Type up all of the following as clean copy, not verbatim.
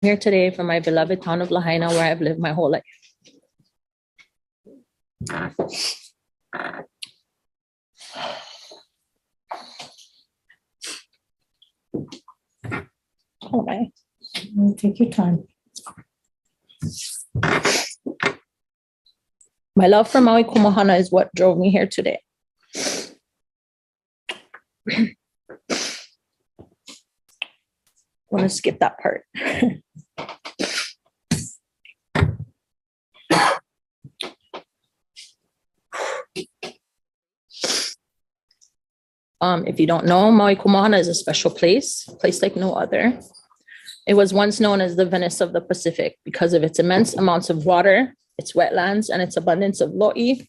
Here today from my beloved town of Lahaina, where I've lived my whole life. Oh my. Take your time. My love for Maui Kumahana is what drove me here today. I want to skip that part. If you don't know, Maui Kumahana is a special place like no other. It was once known as the Venice of the Pacific because of its immense amounts of water, its wetlands, and its abundance of lo'i,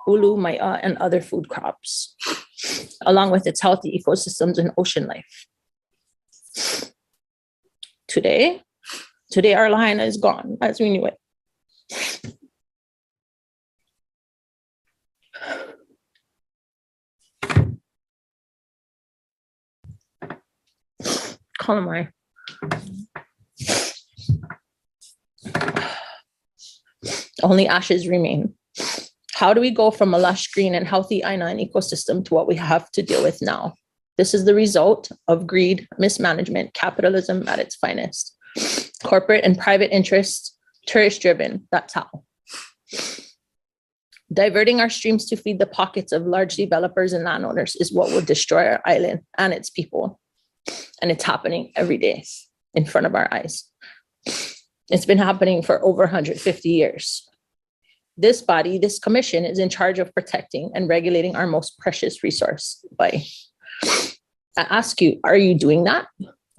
ulu, mai'a, and other food crops, along with its healthy ecosystems and ocean life. Today our Lahaina is gone as we knew it. Calamari. Only ashes remain. How do we go from a lush, green, and healthy aina and ecosystem to what we have to deal with now? This is the result of greed, mismanagement, capitalism at its finest. Corporate and private interests, tourist-driven, that's how. Diverting our streams to feed the pockets of large developers and landowners is what will destroy our island and its people. And it's happening every day in front of our eyes. It's been happening for over 150 years. This body, this commission, is in charge of protecting and regulating our most precious resource. I ask you, are you doing that?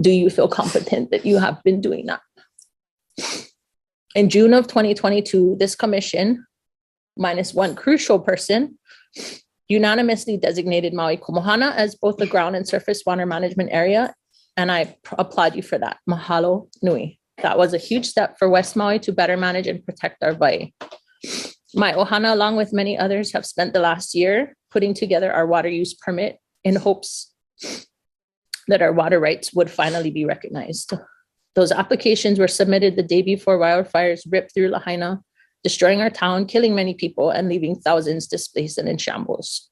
Do you feel competent that you have been doing that? In June of 2022, this commission, minus one crucial person, unanimously designated Maui Kumahana as both the ground and surface water management area, and I applaud you for that. Mahalo nui. That was a huge step for West Maui to better manage and protect our wai. My ohana, along with many others, have spent the last year putting together our water use permit in hopes that our water rights would finally be recognized. Those applications were submitted the day before wildfires ripped through Lahaina, destroying our town, killing many people, and leaving thousands displaced and in shambles.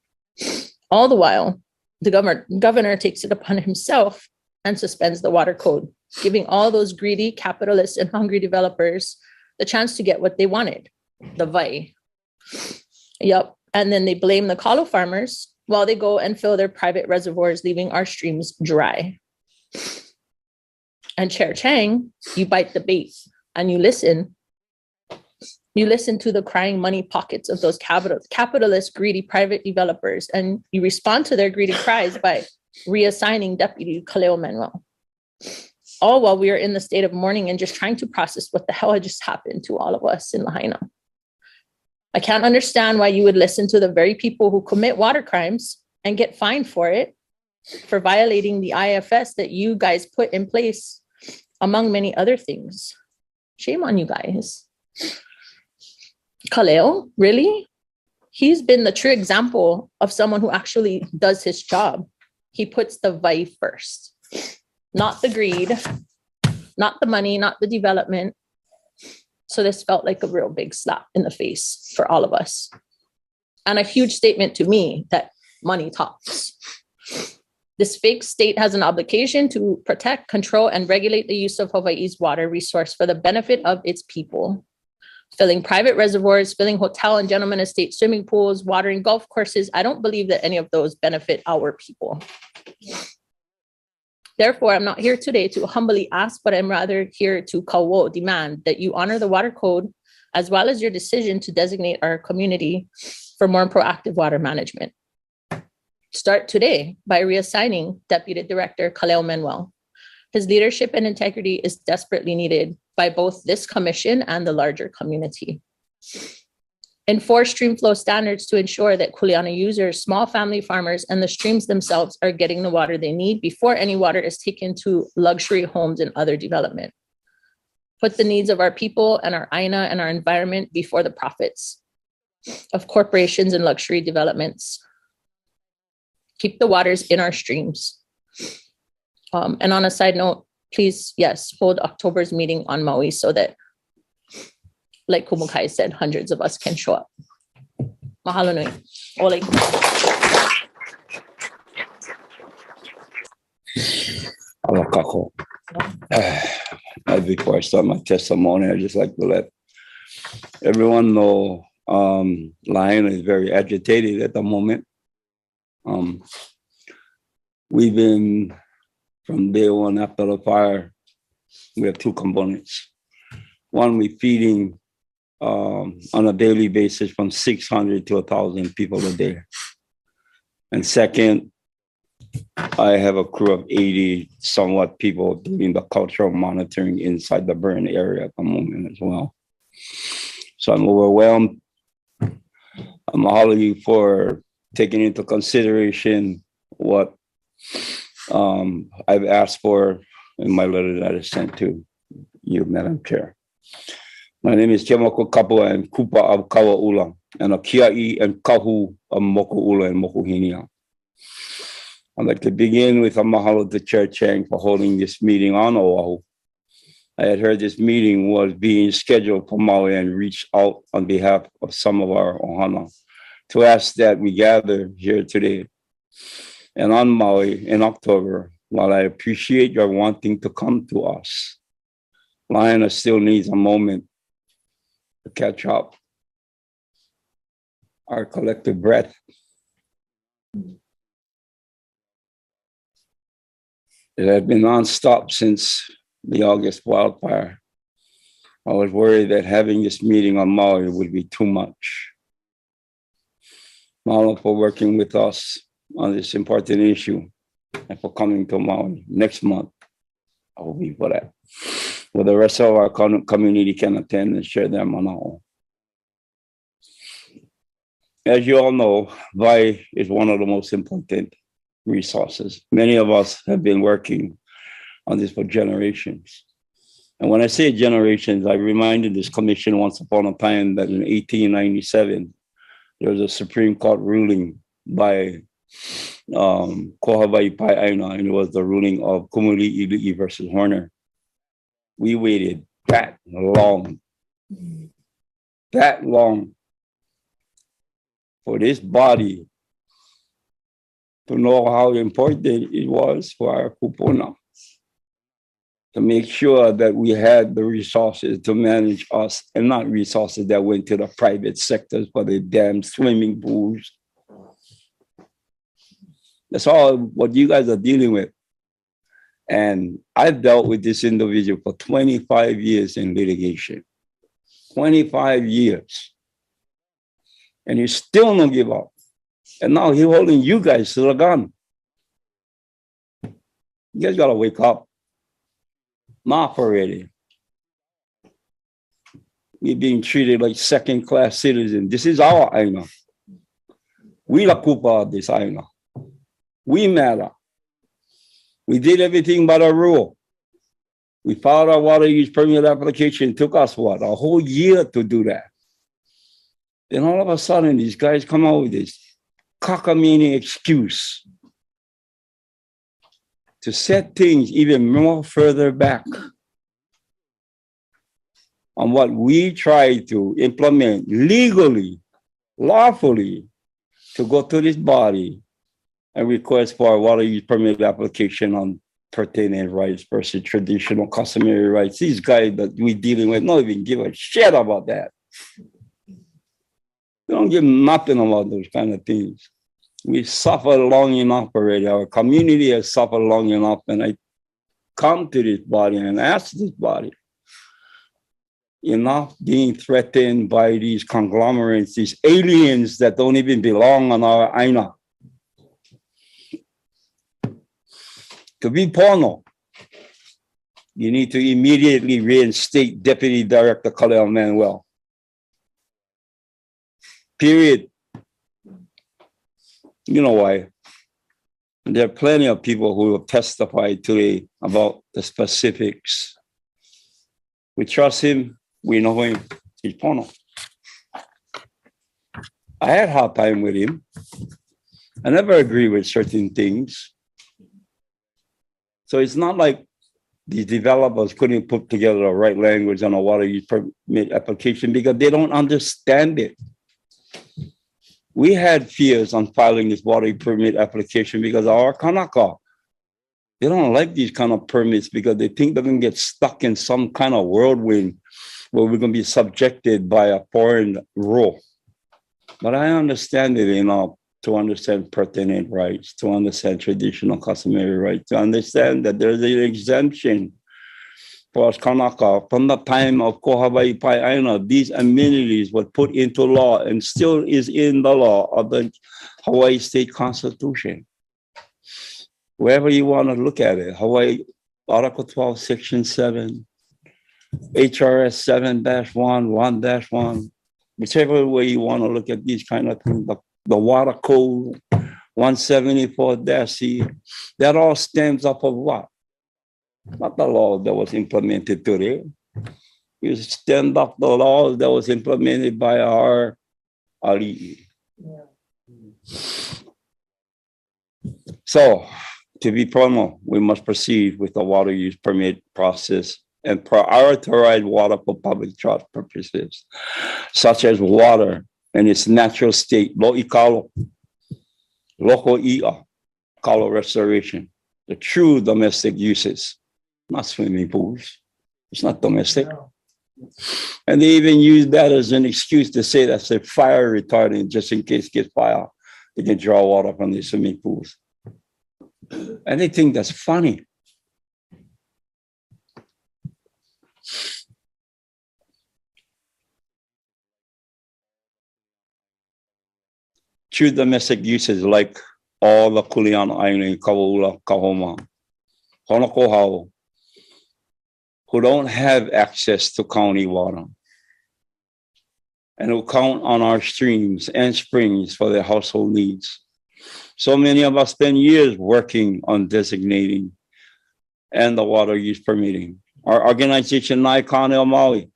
All the while, the governor takes it upon himself and suspends the water code, giving all those greedy, capitalist, and hungry developers the chance to get what they wanted, the vai. Yep. And then they blame the kalo farmers while they go and fill their private reservoirs, leaving our streams dry. And Chair Chang, you bite the bait and you listen. You listen to the crying money pockets of those capitalist, greedy private developers, and you respond to their greedy cries by reassigning Deputy Kaleo Manuel. All while we are in the state of mourning and just trying to process what the hell had just happened to all of us in Lahaina. I can't understand why you would listen to the very people who commit water crimes and get fined for it, for violating the IFS that you guys put in place, among many other things. Shame on you guys. Kaleo, really? He's been the true example of someone who actually does his job. He puts the vai first, not the greed, not the money, not the development. So this felt like a real big slap in the face for all of us. And a huge statement to me that money talks. This fake state has an obligation to protect, control, and regulate the use of Hawaii's water resource for the benefit of its people. Filling private reservoirs, filling hotel and gentleman estate swimming pools, watering golf courses. I don't believe that any of those benefit our people. Therefore, I'm not here today to humbly ask, but I'm rather here to kauo, demand that you honor the water code, as well as your decision to designate our community for more proactive water management. Start today by reassigning Deputy Director Kaleo Manuel. His leadership and integrity is desperately needed by both this commission and the larger community. Enforce stream flow standards to ensure that Kuleana users, small family farmers, and the streams themselves are getting the water they need before any water is taken to luxury homes and other development. Put the needs of our people and our aina and our environment before the profits of corporations and luxury developments. Keep the waters in our streams. And on a side note, please, yes, hold October's meeting on Maui so that, like Kumukai said, hundreds of us can show up. Mahalo nui. Ole. Alakako. Before I start my testimony, I'd just like to let everyone know Lahaina is very agitated at the moment. We've been, from day one after the fire, we have two components. One, we're feeding on a daily basis from 600 to 1,000 people a day. And second, I have a crew of 80 somewhat people doing the cultural monitoring inside the burn area at the moment as well. So I'm overwhelmed. I'm mahalo you for taking into consideration what I've asked for in my letter that I sent to you, Madam Chair. My name is Tiamako Kapua and Kupa of Kawaula, and a Kiai and Kahu of Moku'ula and Mokuhinia. I'd like to begin with a mahalo to Chair Chang for holding this meeting on Oahu. I had heard this meeting was being scheduled for Maui and reached out on behalf of some of our ohana to ask that we gather here today and on Maui in October. While I appreciate your wanting to come to us, Lahaina still needs a moment to catch up, our collective breath. It had been nonstop since the August wildfire. I was worried that having this meeting on Maui would be too much. Mahalo for working with us on this important issue and for coming to Maui next month. I will be for that. Well, the rest of our community can attend and share their manao. As you all know, Vai is one of the most important resources. Many of us have been working on this for generations. And when I say generations, I reminded this commission once upon a time that in 1897, there was a Supreme Court ruling by Kohavai Pai Aina, and it was the ruling of Kumuli Ili'i versus Horner. We waited that long for this body to know how important it was for our kupuna, to make sure that we had the resources to manage us and not resources that went to the private sectors for the damn swimming pools. That's all what you guys are dealing with. And I've dealt with this individual for 25 years in litigation. 25 years. And he still don't give up. And now he's holding you guys to the gun. You guys gotta wake up. Enough already. We're being treated like second-class citizens. This is our aina. We la kupa of this aina. We matter. We did everything by the rule. We filed our water use permit application. It took us what, a whole year to do that. Then all of a sudden, these guys come out with this cockamamie excuse to set things even more further back on what we try to implement legally, lawfully, to go to this body and request for a water use permit application on pertaining rights versus traditional customary rights. These guys that we're dealing with don't even give a shit about that. They don't give nothing about those kind of things. We suffered long enough already. Our community has suffered long enough. And I come to this body and ask this body, enough being threatened by these conglomerates, these aliens that don't even belong on our aina. To be pono, you need to immediately reinstate Deputy Director Khalil Manuel. Period. You know why? There are plenty of people who have testified today about the specifics. We trust him. We know him. He's pono. I had a hard time with him. I never agree with certain things. So it's not like these developers couldn't put together the right language on a water use permit application because they don't understand it. We had fears on filing this water permit application because our Kanaka, they don't like these kind of permits because they think they're going to get stuck in some kind of whirlwind where we're going to be subjected by a foreign rule. But I understand it enough to understand pertinent rights, to understand traditional customary rights, to understand that there's an exemption for us Kanaka. From the time of Ko Hawaii Pai'aina, these amenities were put into law and still is in the law of the Hawaii State Constitution. Wherever you want to look at it, Hawaii Article 12, Section 7, HRS 7-1, 1-1, whichever way you want to look at these kind of things, the Water Code 174-C, that all stems up of what? Not the law that was implemented today. You stand up the laws that was implemented by our ali'i. So, to be formal, we must proceed with the water use permit process and prioritize water for public trust purposes, such as water in its natural state, lo'ikalo, loko i'a, kalo restoration, the true domestic uses, not swimming pools. It's not domestic. No. And they even use that as an excuse to say that's a fire retardant, just in case it gets fire, they can draw water from the swimming pools. And they think that's funny. True domestic uses like all the Kuleana Island, Kawaula, Kahoma, Honokohau, who don't have access to county water and who count on our streams and springs for their household needs. So many of us spend years working on designating and the water use permitting. Our organization, Naikane o Maui,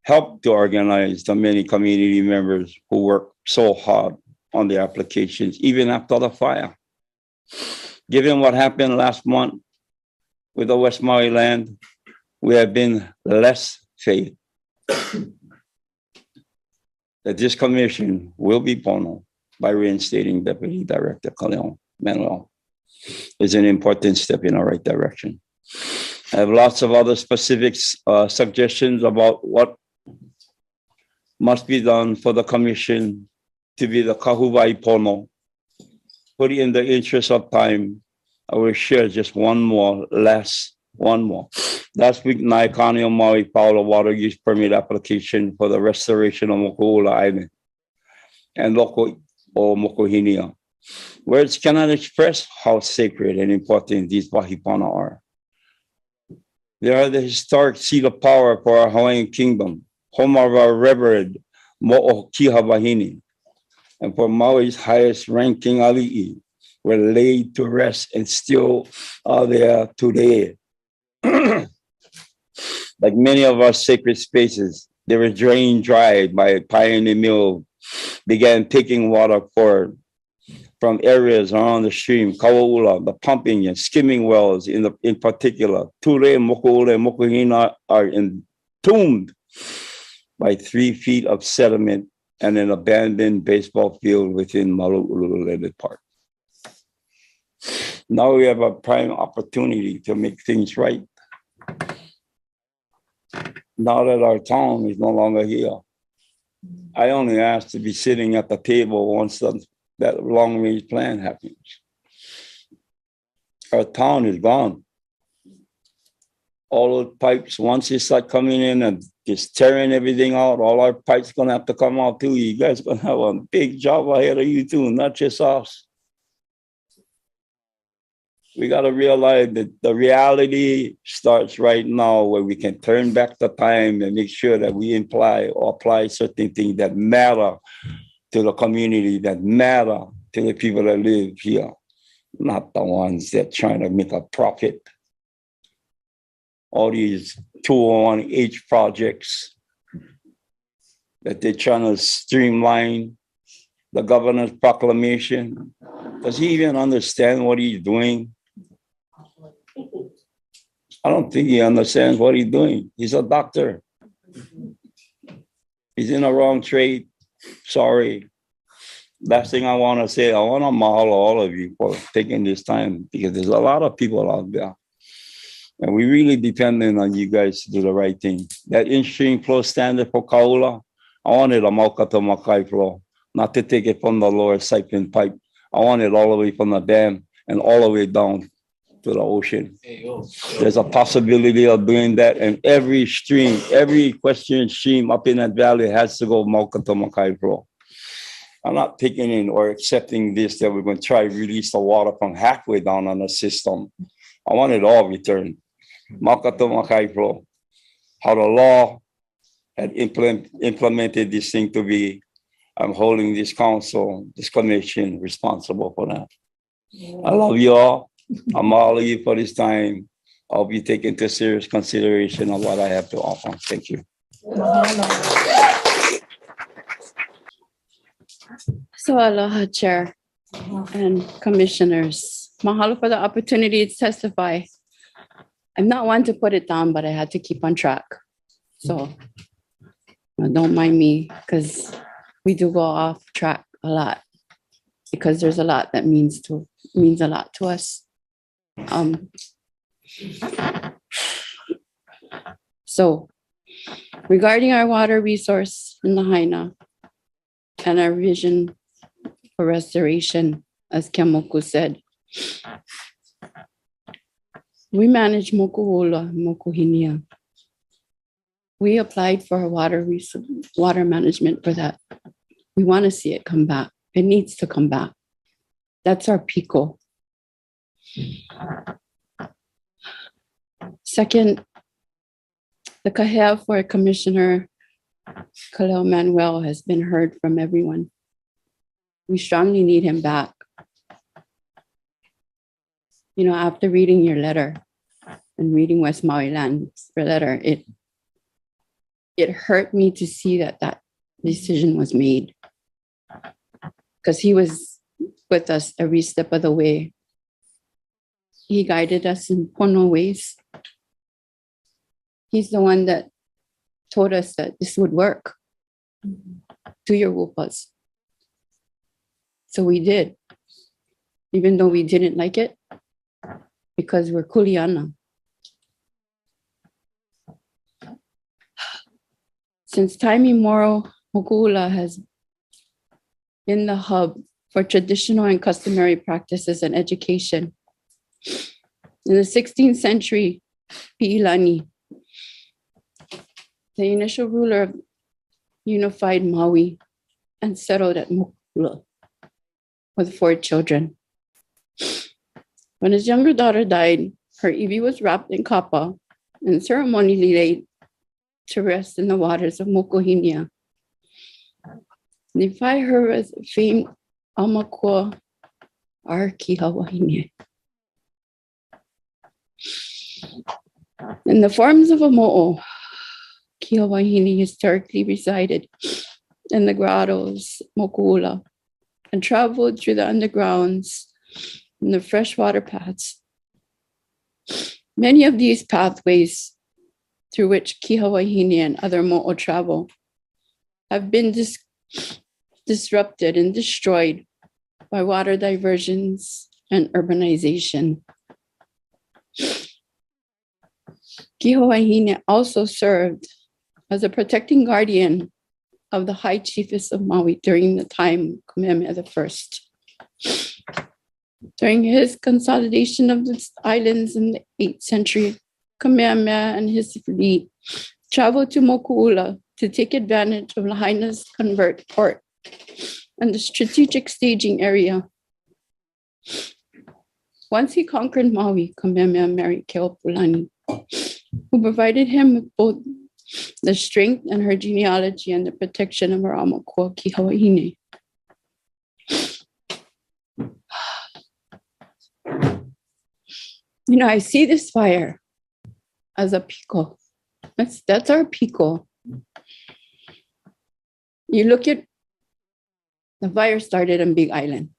helped to organize the many community members who work so hard on the applications, even after the fire. Given what happened last month with the West Maui land, we have been less faith that this commission will be pono by reinstating Deputy Director Kaleon Manuel is an important step in the right direction. I have lots of other specific suggestions about what must be done for the commission to be the kahuwai pono. But in the interest of time, I will share just one more. Last week, Naikane o Maui filed a water use permit application for the restoration of Moku'ula Island and Loko o Mokohinia. Words cannot express how sacred and important these wahipana are. They are the historic seat of power for our Hawaiian kingdom, home of our revered Mo'okiha Wahine, and for Maui's highest ranking ali'i, were laid to rest and still are there today. Like many of our sacred spaces, they were drained dry by Pioneer Mill, began taking water forward from areas around the stream, Kawaula, the pumping and skimming wells in particular. Ture, Moku'ula, and Mokuhina are entombed by 3 feet of sediment and an abandoned baseball field within Malu'ulu Park. Now we have a prime opportunity to make things right. Now that our town is no longer here, I only ask to be sitting at the table once that long-range plan happens. Our town is gone. All those pipes, once they start coming in and just tearing everything out, all our pipes gonna have to come out too. You guys gonna have a big job ahead of you too, not just us. We gotta realize that the reality starts right now where we can turn back the time and make sure that we apply certain things that matter to the community, that matter to the people that live here, not the ones that trying to make a profit. All these 201H projects that they're trying to streamline, the governor's proclamation. Does he even understand what he's doing? I don't think he understands what he's doing. He's a doctor. He's in the wrong trade. Sorry. Last thing I want to say, I want to mahalo all of you for taking this time because there's a lot of people out there. And we really depending on you guys to do the right thing. That in-stream flow standard for Kaula, I wanted a Mauka to Makai flow, not to take it from the lower siphon pipe. I want it all the way from the dam and all the way down to the ocean. There's a possibility of doing that, and every stream, every equestrian stream up in that valley has to go Mauka to Makai flow. I'm not taking in or accepting this that we're going to try to release the water from halfway down on the system. I want it all returned. Mauka to Makai flow. How the law had implemented this thing to be, I'm holding this council, this commission responsible for that. I love you all. I'm all of you for this time. I'll be taking into serious consideration of what I have to offer. Thank you. So aloha, Chair and Commissioners. Mahalo for the opportunity to testify. I'm not one to put it down, but I had to keep on track. So don't mind me because we do go off track a lot because there's a lot that means a lot to us. So regarding our water resource in Lahaina and our vision for restoration, as Kemoku said, we manage Moku'ula, Mokuhinia. We applied for water management for that. We want to see it come back. It needs to come back. That's our PICO. Second, the kahea for Commissioner Kaleo Manuel has been heard from everyone. We strongly need him back. You know, after reading your letter and reading West Maui Land's letter, it hurt me to see that decision was made because he was with us every step of the way. He guided us in pono ways. He's the one that told us that this would work. Do your wupas. So we did, even though we didn't like it, because we're kuleana. Since time immemorial, Moku'ula has been the hub for traditional and customary practices and education. In the 16th century, Pi'ilani, the initial ruler of unified Maui, and settled at Moku'ula with 4 children. When his younger daughter died, her iwi was wrapped in kapa and ceremonially laid to rest in the waters of Mokuhinia. They find her as a famed Amakua Arkihawahinia. In the forms of a mo'o, Kiawahini historically resided in the grottos Moku'ula and traveled through the undergrounds and the freshwater paths. Many of these pathways through which Kiawahini and other mo'o travel have been disrupted and destroyed by water diversions and urbanization. Kiawahini also served as a protecting guardian of the High Chiefess of Maui during the time of Kamehameha I. During his consolidation of the islands in the 8th century, Kamehameha and his fleet traveled to Moku'ula to take advantage of Lahaina's convert port and the strategic staging area. Once he conquered Maui, Kamehameha married Keopuolani, who provided him with both the strength and her genealogy and the protection of her Amakua Kiawahine. You know, I see this fire as a piko. That's our piko. You look at the fire started on Big Island.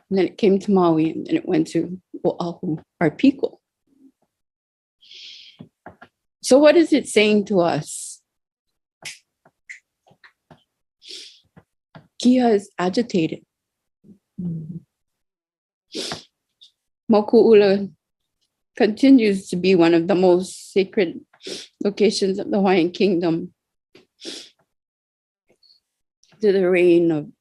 And then it came to Maui and then it went to Oahu, our piko. So what is it saying to us? Kia is agitated. Moku'ula continues to be one of the most sacred locations of the Hawaiian Kingdom to the reign of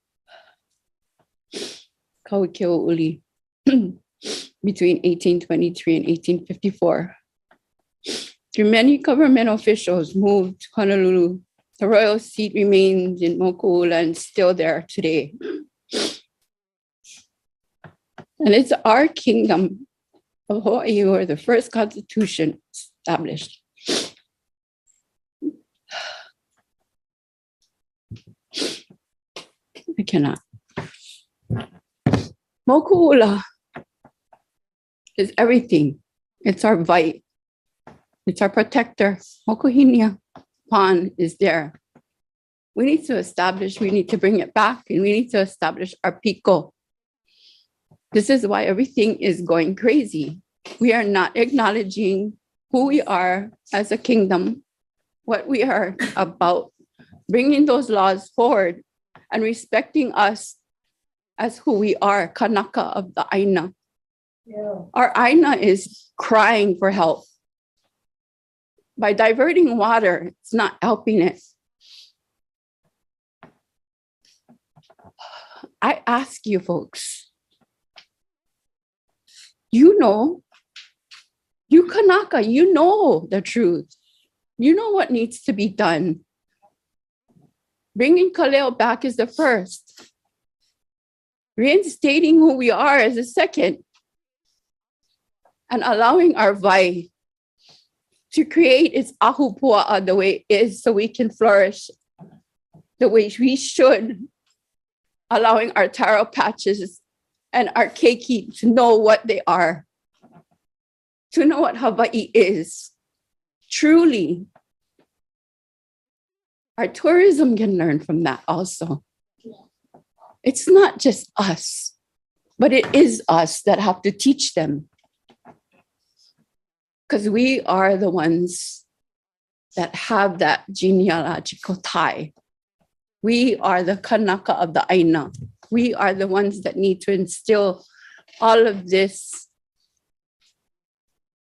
Kauikeo'uli between 1823 and 1854. Through many government officials moved to Honolulu, the royal seat remains in Moku'ula and still there today. And it's our kingdom of Hawaii where the first constitution established. I cannot. Moku'ula is everything. It's our vite. It's our protector. Mokuhinia Pond is there. We need to bring it back, and we need to establish our piko. This is why everything is going crazy. We are not acknowledging who we are as a kingdom, what we are about, bringing those laws forward and respecting us as who we are, kanaka of the Aina. Yeah. Our Aina is crying for help. By diverting water, it's not helping it. I ask you folks, you Kanaka, you know the truth. You know what needs to be done. Bringing Kaleo back is the first. Reinstating who we are is the second. And allowing our vai to create its ahupua'a the way it is so we can flourish the way we should. Allowing our taro patches and our keiki to know what they are. To know what Hawaii is. Truly. Our tourism can learn from that also. It's not just us, but it is us that have to teach them. Because we are the ones that have that genealogical tie. We are the kanaka of the Aina. We are the ones that need to instill all of this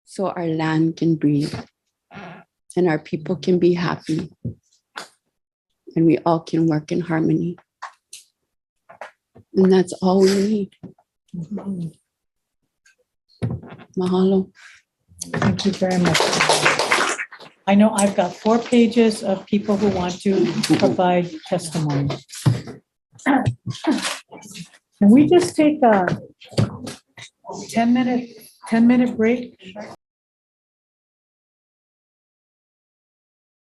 so our land can breathe and our people can be happy and we all can work in harmony. And that's all we need. Mahalo. Thank you very much. I know I've got 4 pages of people who want to provide testimony. Can we just take a 10-minute break?